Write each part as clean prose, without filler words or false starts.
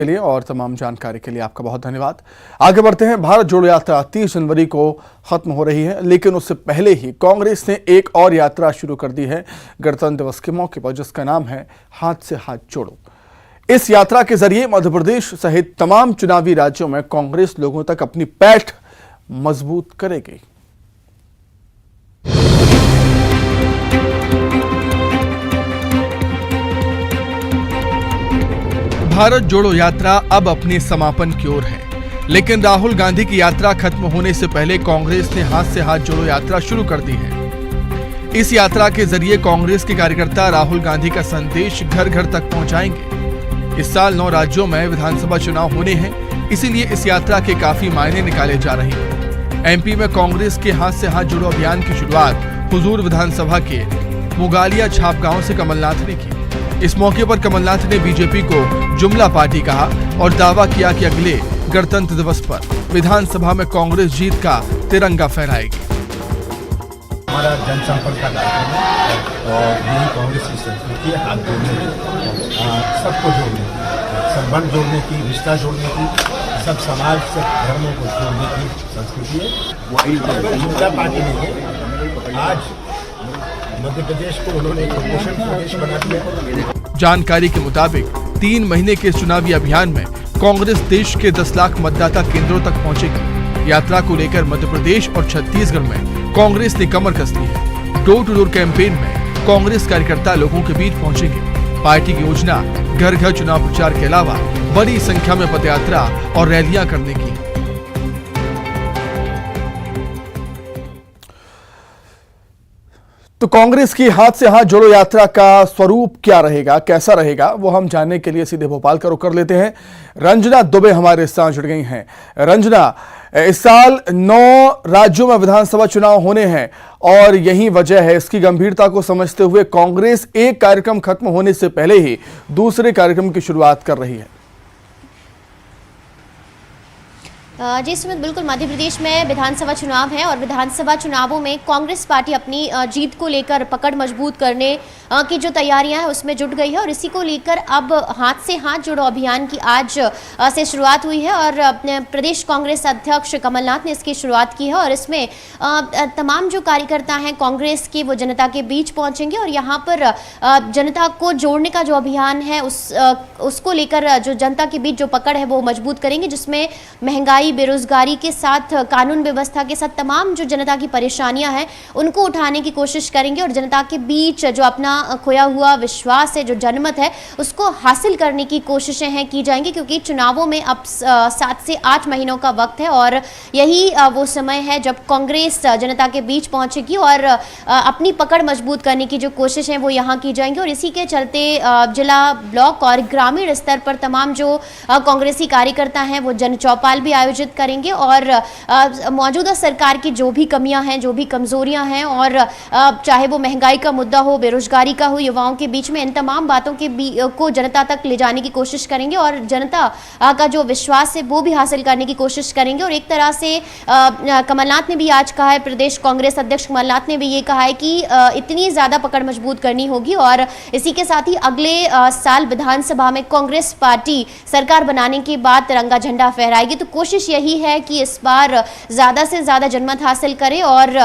के लिए और तमाम जानकारी के लिए आपका बहुत धन्यवाद। आगे बढ़ते हैं। भारत जोड़ो यात्रा 30 जनवरी को खत्म हो रही है, लेकिन उससे पहले ही कांग्रेस ने एक और यात्रा शुरू कर दी है गणतंत्र दिवस के मौके पर, जिसका नाम है हाथ से हाथ जोड़ो। इस यात्रा के जरिए मध्य प्रदेश सहित तमाम चुनावी राज्यों में कांग्रेस लोगों तक अपनी पैठ मजबूत करेगी। भारत जोड़ो यात्रा अब अपने समापन की ओर है, लेकिन राहुल गांधी की यात्रा खत्म होने से पहले कांग्रेस ने हाथ से हाथ जोड़ो यात्रा शुरू कर दी है। इस यात्रा के जरिए कांग्रेस के कार्यकर्ता राहुल गांधी का संदेश घर घर तक पहुंचाएंगे। इस साल 9 राज्यों में विधानसभा चुनाव होने हैं, इसीलिए इस यात्रा के काफी मायने निकाले जा रहे हैं। एमपी में कांग्रेस के हाथ से हाथ जोड़ो अभियान की शुरुआत हुजूर विधानसभा के मुगालिया छाप गांव से कमलनाथ ने की। इस मौके पर कमलनाथ ने बीजेपी को जुमला पार्टी कहा और दावा किया कि अगले गणतंत्र दिवस पर विधानसभा में कांग्रेस जीत का तिरंगा फहराएगी। हमारा जनसंपर्क का कार्यक्रम है और यही कांग्रेस की संस्कृति है, हाथ जोड़ने की, सबको जोड़ने की, संबंध जोड़ने की, रिश्ता जोड़ने की, सब समाज सब धर्मों को जोड़ने की संस्कृति है। जुमला पार्टी नहीं है। आज मध्य प्रदेश को उन्होंने प्रमोशन प्रदेश बना दिया। जानकारी के मुताबिक 3 महीने के चुनावी अभियान में कांग्रेस देश के 10 लाख मतदाता केंद्रों तक पहुंचेगी। यात्रा को लेकर मध्य प्रदेश और छत्तीसगढ़ में कांग्रेस ने कमर कस ली है। डोर टू डोर कैंपेन में कांग्रेस कार्यकर्ता लोगों के बीच पहुंचेंगे। पार्टी की योजना घर घर चुनाव प्रचार के अलावा बड़ी संख्या में पदयात्रा और रैलियां करने की। तो कांग्रेस की हाथ से हाथ जोड़ो यात्रा का स्वरूप क्या रहेगा, कैसा रहेगा, वो हम जानने के लिए सीधे भोपाल का रुख कर लेते हैं। रंजना दुबे हमारे साथ जुड़ गई हैं। रंजना, इस साल 9 राज्यों में विधानसभा चुनाव होने हैं और यही वजह है। इसकी गंभीरता को समझते हुए कांग्रेस एक कार्यक्रम खत्म होने से पहले ही दूसरे कार्यक्रम की शुरुआत कर रही है। जी सुमित, बिल्कुल मध्य प्रदेश में विधानसभा चुनाव है और विधानसभा चुनावों में कांग्रेस पार्टी अपनी जीत को लेकर पकड़ मजबूत करने की जो तैयारियां हैं उसमें जुट गई है और इसी को लेकर अब हाथ से हाथ जोड़ो अभियान की आज से शुरुआत हुई है और प्रदेश कांग्रेस अध्यक्ष कमलनाथ ने इसकी शुरुआत की है और इसमें तमाम जो कार्यकर्ता हैं कांग्रेस के वो जनता के बीच पहुंचेंगे और यहाँ पर जनता को जोड़ने का जो अभियान है उसको लेकर जो जनता के बीच जो पकड़ है वो मजबूत करेंगे, जिसमें महंगाई, बेरोजगारी के साथ कानून व्यवस्था के साथ तमाम जो जनता की परेशानियां हैं उनको उठाने की कोशिश करेंगे और जनता के बीच जो अपना खोया हुआ विश्वास है, जो जनमत है, उसको हासिल करने की कोशिशें हैं की जाएंगी, क्योंकि चुनावों में अब 7 से 8 महीनों का वक्त है और यही वो समय है जब कांग्रेस जनता के बीच पहुंचेगी और अपनी पकड़ मजबूत करने की जो कोशिश है वो यहाँ की जाएंगी और इसी के चलते जिला, ब्लॉक और ग्रामीण स्तर पर तमाम जो कांग्रेसी कार्यकर्ता हैं वो जन चौपाल भी आयोजित करेंगे और मौजूदा सरकार की जो भी कमियां हैं, जो भी कमजोरियां हैं और चाहे वो महंगाई का मुद्दा हो, बेरोजगारी का हो, युवाओं के बीच में इन तमाम बातों के को जनता तक ले जाने की कोशिश करेंगे और जनता का जो विश्वास है वो भी हासिल करने की कोशिश करेंगे। और एक तरह से कमलनाथ ने भी आज कहा है, प्रदेश कांग्रेस अध्यक्ष कमलनाथ ने भी ये कहा है कि इतनी ज्यादा पकड़ मजबूत करनी होगी और इसी के साथ ही अगले साल विधानसभा में कांग्रेस पार्टी सरकार बनाने के बाद तिरंगा झंडा फहराएगी। तो कोशिश यही है कि इस बार ज्यादा से ज्यादा जनमत हासिल करे और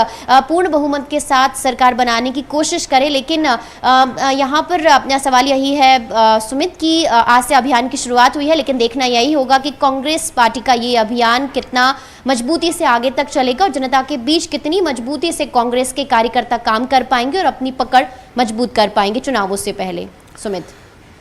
पूर्ण बहुमत के साथ सरकार बनाने की कोशिश करे। लेकिन यहाँ पर अपना सवाल यही है सुमित की आज से अभियान की शुरुआत हुई है, लेकिन देखना यही होगा कि कांग्रेस पार्टी का ये अभियान कितना मजबूती से आगे तक चलेगा और जनता के बीच कितनी मजबूती से कांग्रेस के कार्यकर्ता काम कर पाएंगे और अपनी पकड़ मजबूत कर पाएंगे चुनावों से पहले। सुमित,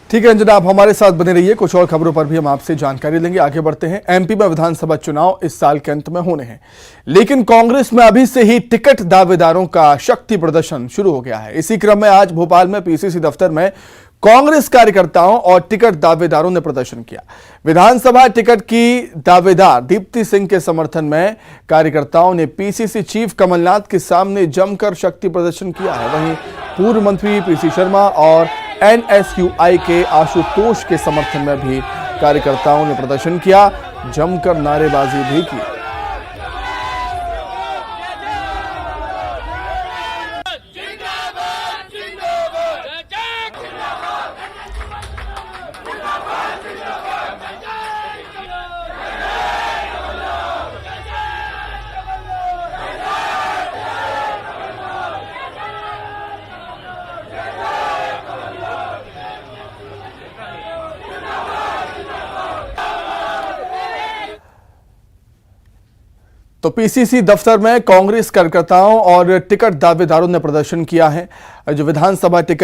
ठीक है रंजना, आप हमारे साथ बने रहिए, कुछ और खबरों पर भी हम आपसे जानकारी लेंगे। आगे बढ़ते हैं। एमपी में विधानसभा चुनाव इस साल के अंत में होने हैं, लेकिन कांग्रेस में अभी से ही टिकट दावेदारों का शक्ति प्रदर्शन शुरू हो गया है। इसी क्रम में आज भोपाल में पीसीसी दफ्तर में कांग्रेस कार्यकर्ताओं और टिकट दावेदारों ने प्रदर्शन किया। विधानसभा टिकट की दावेदार दीप्ति सिंह के समर्थन में कार्यकर्ताओं ने पीसीसी चीफ कमलनाथ के सामने जमकर शक्ति प्रदर्शन किया है। वहीं पूर्व मंत्री पीसी शर्मा और एनएसयूआई के आशुतोष के समर्थन में भी कार्यकर्ताओं ने प्रदर्शन किया, जमकर नारेबाजी भी की। तो पीसीसी दफ्तर में कांग्रेस कार्यकर्ताओं और टिकट दावेदारों ने प्रदर्शन किया है। जो विधानसभा टिकट